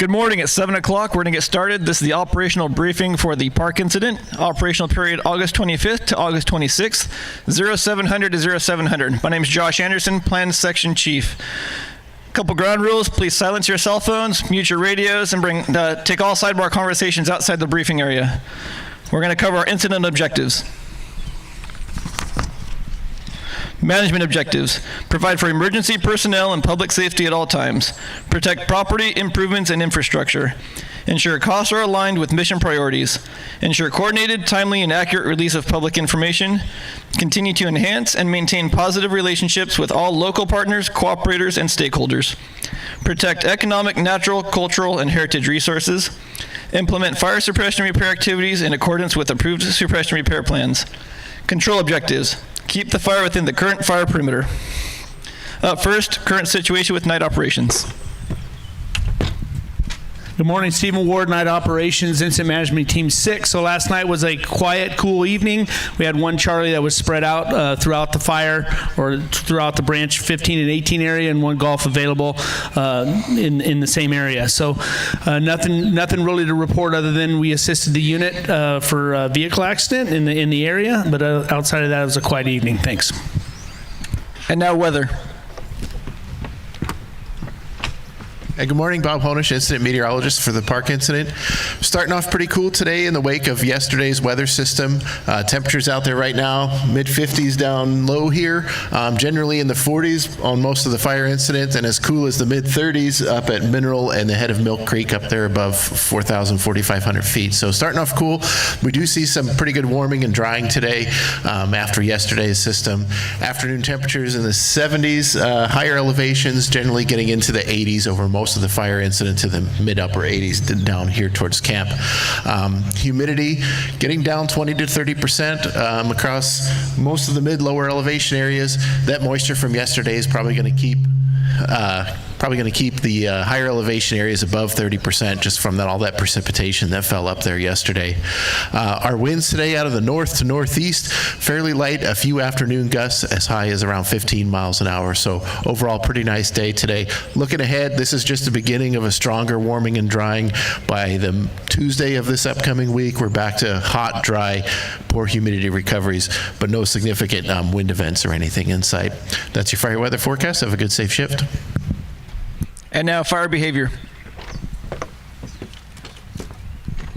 Good morning. It's 7 o'clock. We're going to get started. This is the operational briefing for the park incident. Operational period August 25th to August 26th, 0700 to 0700. My name is Josh Anderson, Plan Section Chief. Couple ground rules. Please silence your cell phones, mute your radios, and take all sidebar conversations outside the briefing area. We're going to cover our incident objectives. Management objectives. Provide for emergency personnel and public safety at all times. Protect property, improvements, and infrastructure. Ensure costs are aligned with mission priorities. Ensure coordinated, timely, and accurate release of public information. Continue to enhance and maintain positive relationships with all local partners, cooperators, and stakeholders. Protect economic, natural, cultural, and heritage resources. Implement fire suppression repair activities in accordance with approved suppression repair plans. Control objectives. Keep the fire within the current fire perimeter. Up first, current situation with night operations. Good morning, Stephen Ward, Night Operations, Incident Management Team 6. So last night was a quiet, cool evening. We had one Charlie that was spread out throughout the fire, or throughout the branch 15 and 18 area, and one Golf available in the same area. So nothing really to report other than we assisted the unit for a vehicle accident in the area, but outside of that, it was a quiet evening. Thanks. And now weather. Hey, good morning, Bob Honish, incident meteorologist for the park incident. Starting off pretty cool today in the wake of yesterday's weather system. Temperatures out there right now, mid-50s down low here, generally in the 40s on most of the fire incident, and as cool as the mid-30s up at Mineral and the head of Milk Creek up there above 4,500 feet. So starting off cool. We do see some pretty good warming and drying today after yesterday's system. Afternoon temperatures in the 70s, higher elevations generally getting into the 80s over most of the fire incident to the mid-upper 80s down here towards camp. Humidity getting down 20 to 30% across most of the mid-lower elevation areas. That moisture from yesterday is probably going to keep the higher elevation areas above 30% just from all that precipitation that fell up there yesterday. Our winds today out of the north to northeast, fairly light, a few afternoon gusts as high as around 15 miles an hour. So overall, pretty nice day today. Looking ahead, this is just the beginning of a stronger warming and drying. By the Tuesday of this upcoming week, we're back to hot, dry, poor humidity recoveries, but no significant wind events or anything in sight. That's your fire weather forecast. Have a good, safe shift. And now fire behavior.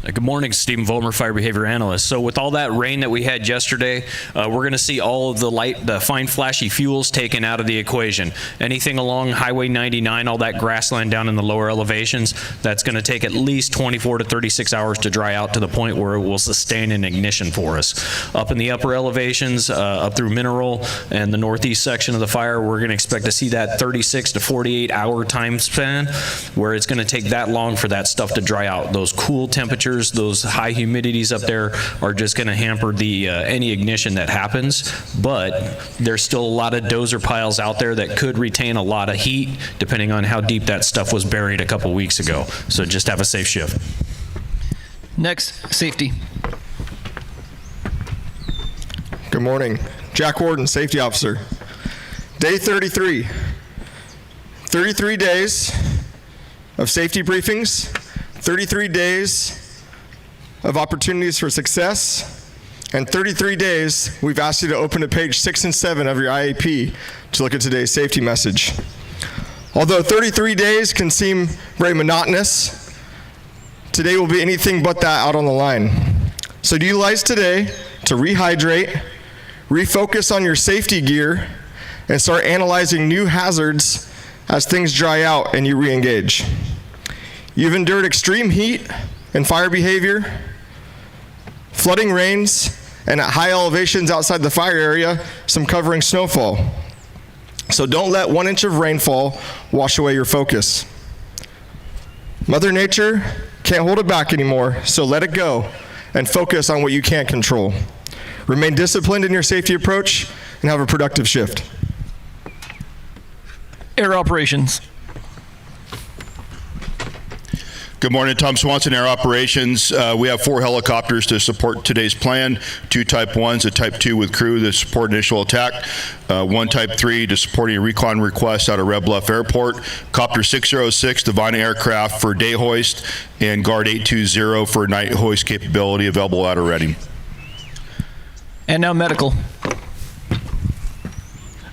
Good morning, Stephen Vollmer, Fire Behavior Analyst. So with all that rain that we had yesterday, we're going to see all of the fine flashy fuels taken out of the equation. Anything along Highway 99, all that grassland down in the lower elevations, that's going to take at least 24 to 36 hours to dry out to the point where it will sustain an ignition for us. Up in the upper elevations, up through Mineral and the northeast section of the fire, we're going to expect to see that 36 to 48 hour time span where it's going to take that long for that stuff to dry out. Those cool temperatures, those high humidities up there are just going to hamper the any ignition that happens, but there's still a lot of dozer piles out there that could retain a lot of heat depending on how deep that stuff was buried a couple weeks ago. So just have a safe shift. Next, safety. Good morning. Jack Warden, Safety Officer. Day 33. 33 days of safety briefings, 33 days of opportunities for success, and 33 days we've asked you to open to page 6 and 7 of your IAP to look at today's safety message. Although 33 days can seem very monotonous, today will be anything but that out on the line. So utilize today to rehydrate, refocus on your safety gear, and start analyzing new hazards as things dry out and you re-engage. You've endured extreme heat and fire behavior, flooding rains, and at high elevations outside the fire area, some covering snowfall. So don't let 1 inch of rainfall wash away your focus. Mother Nature can't hold it back anymore, so let it go and focus on what you can't control. Remain disciplined in your safety approach and have a productive shift. Air operations. Good morning, Tom Swanson, Air Operations. We have 4 helicopters to support today's plan. 2 Type 1s, a Type 2 with crew to support initial attack. 1 Type 3 to support a recon request out of Red Bluff Airport. Copter 606, Divina aircraft for day hoist, and Guard 820 for night hoist capability available out of Reading. And now medical.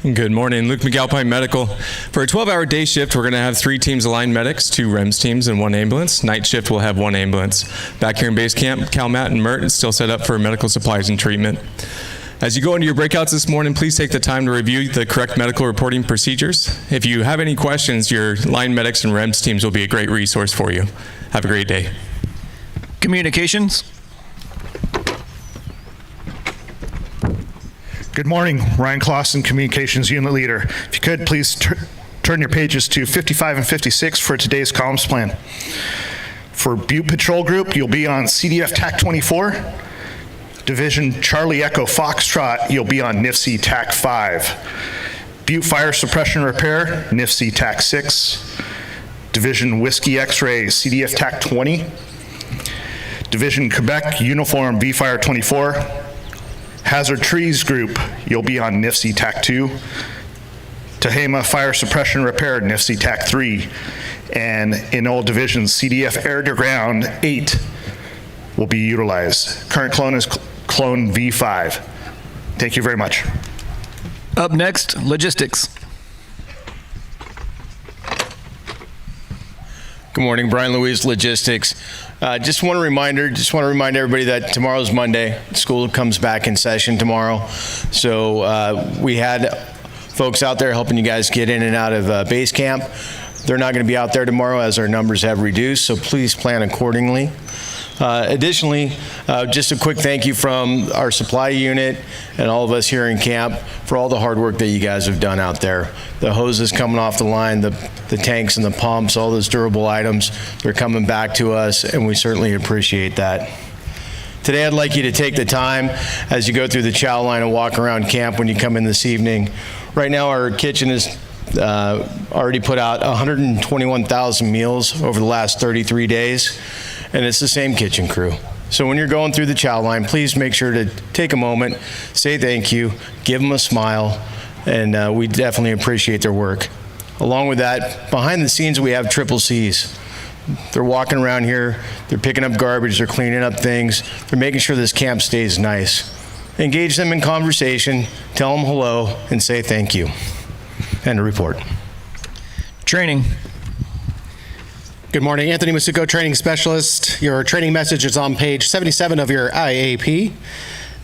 Good morning, Luke McAlpine Medical. For a 12-hour day shift, we're going to have 3 teams aligned medics, 2 REMS teams, and 1 ambulance. Night shift, we'll have 1 ambulance. Back here in base camp, Cal, Matt, and Mert is still set up for medical supplies and treatment. As you go into your breakouts this morning, please take the time to review the correct medical reporting procedures. If you have any questions, your line medics and REMS teams will be a great resource for you. Have a great day. Communications. Good morning, Ryan Clausen, Communications Unit Leader. If you could, please turn your pages to 55 and 56 for today's comms plan. For Butte Patrol Group, you'll be on CDF TAC 24. Division Charlie Echo Foxtrot, you'll be on NIFC TAC 5. Butte Fire Suppression Repair, NIFC TAC 6. Division Whiskey X-Ray, CDF TAC 20. Division Quebec Uniform V-Fire 24. Hazard Trees Group, you'll be on NIFC TAC 2. Tehama Fire Suppression Repair, NIFC TAC 3. And in all divisions, CDF Air to Ground 8 will be utilized. Current clone is clone V5. Thank you very much. Up next, logistics. Good morning, Brian Louise, Logistics. Just want to remind everybody that tomorrow's Monday. School comes back in session tomorrow. So we had folks out there helping you guys get in and out of base camp. They're not going to be out there tomorrow as our numbers have reduced, so please plan accordingly. Additionally, just a quick thank you from our supply unit and all of us here in camp for all the hard work that you guys have done out there. The hoses coming off the line, the tanks and the pumps, all those durable items, they're coming back to us, and we certainly appreciate that. Today, I'd like you to take the time as you go through the chow line and walk around camp when you come in this evening. Right now, our kitchen is already put out 121,000 meals over the last 33 days, and it's the same kitchen crew. So when you're going through the chow line, please make sure to take a moment, say thank you, give them a smile, and we definitely appreciate their work. Along with that, behind the scenes, we have Triple C's. They're walking around here, they're picking up garbage, they're cleaning up things, they're making sure this camp stays nice. Engage them in conversation, tell them hello, and say thank you. End of report. Training. Good morning, Anthony Masuko, Training Specialist. Your training message is on page 77 of your IAP.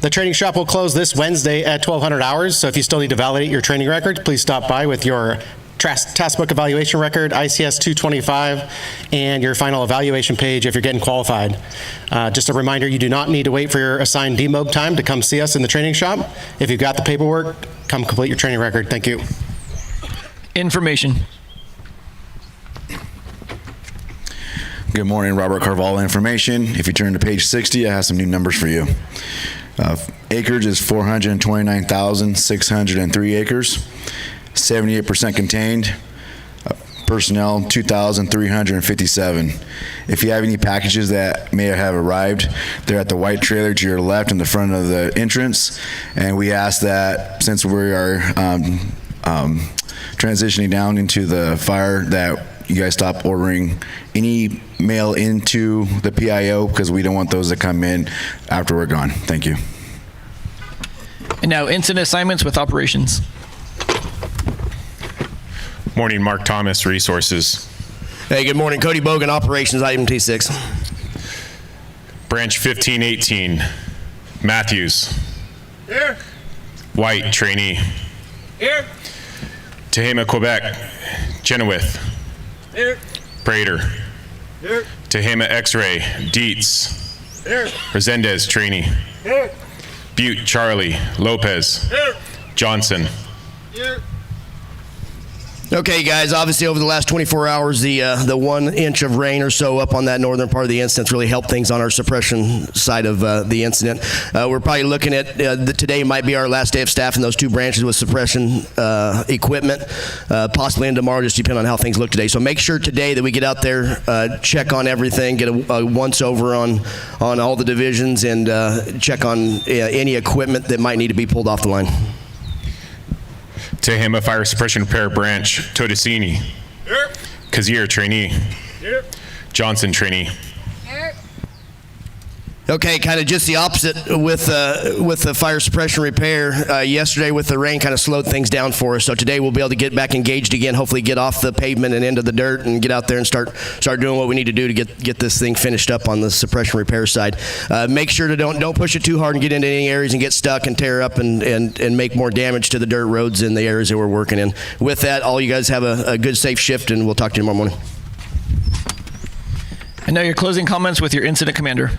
The training shop will close this Wednesday at 1200 hours, so if you still need to validate your training record, please stop by with your task book evaluation record, ICS 225, and your final evaluation page if you're getting qualified. Just a reminder, you do not need to wait for your assigned demob time to come see us in the training shop. If you've got the paperwork, come complete your training record. Thank you. Information. Good morning, Robert Carvalho Information. If you turn to page 60, I have some new numbers for you. Acreage is 429,603 acres, 78% contained. Personnel, 2,357. If you have any packages that may have arrived, they're at the white trailer to your left in the front of the entrance. And we ask that since we are transitioning down into the fire, that you guys stop ordering any mail into the PIO, because we don't want those to come in after we're gone. Thank you. And now incident assignments with operations. Morning, Mark Thomas, Resources. Hey, good morning. Cody Bogan, Operations, item T6. Branch 1518, Matthews. Here. White, trainee. Here. Tehama, Quebec, Chenoweth. Here. Prater. Here. Tehama X-Ray, Dietz. Here. Resendez, trainee. Here. Butte, Charlie, Lopez. Here. Johnson. Here. Okay, guys, obviously over the last 24 hours, the 1 inch of rain or so up on that northern part of the incident really helped things on our suppression side of the incident. We're probably looking at today might be our last day of staff in those 2 branches with suppression equipment, possibly into tomorrow, just depending on how things look today. So make sure today that we get out there, check on everything, get a once over on all the divisions, and check on any equipment that might need to be pulled off the line. Tehama Fire Suppression Repair Branch, Todesini. Here. Kazier, trainee. Here. Johnson, trainee. Here. Okay, kind of just the opposite with the fire suppression repair. Yesterday with the rain kind of slowed things down for us. So today we'll be able to get back engaged again, hopefully get off the pavement and into the dirt and get out there and start doing what we need to do to get this thing finished up on the suppression repair side. Make sure to don't push it too hard and get into any areas and get stuck and tear up and make more damage to the dirt roads in the areas that we're working in. With that, all you guys have a good, safe shift, and we'll talk to you tomorrow morning. And now your closing comments with your incident commander.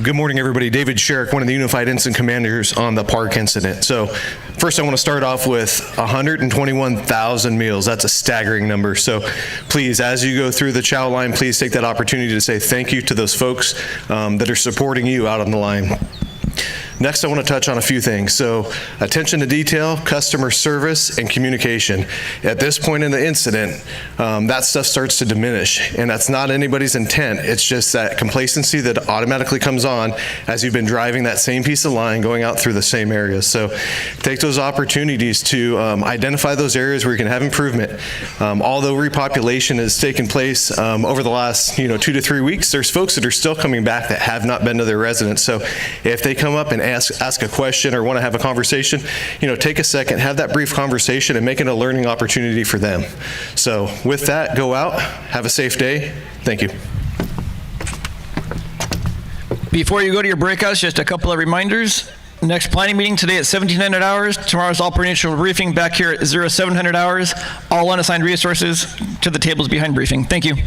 Good morning, everybody. David Sherrick, one of the Unified Incident Commanders on the Park incident. So first I want to start off with 121,000 meals. That's a staggering number. So please, as you go through the chow line, please take that opportunity to say thank you to those folks that are supporting you out on the line. Next, I want to touch on a few things. So attention to detail, customer service, and communication. At this point in the incident, that stuff starts to diminish, and that's not anybody's intent. It's just that complacency that automatically comes on as you've been driving that same piece of line going out through the same areas. So take those opportunities to identify those areas where you can have improvement. Although repopulation has taken place over the last 2 to 3 weeks, there's folks that are still coming back that have not been to their residence. So if they come up and ask a question or want to have a conversation, take a second, have that brief conversation, and make it a learning opportunity for them. So with that, go out, have a safe day. Thank you. Before you go to your breakouts, just a couple of reminders. Next planning meeting today at 1700 hours. Tomorrow's operational briefing back here at 0700 hours. All unassigned resources to the tables behind briefing. Thank you.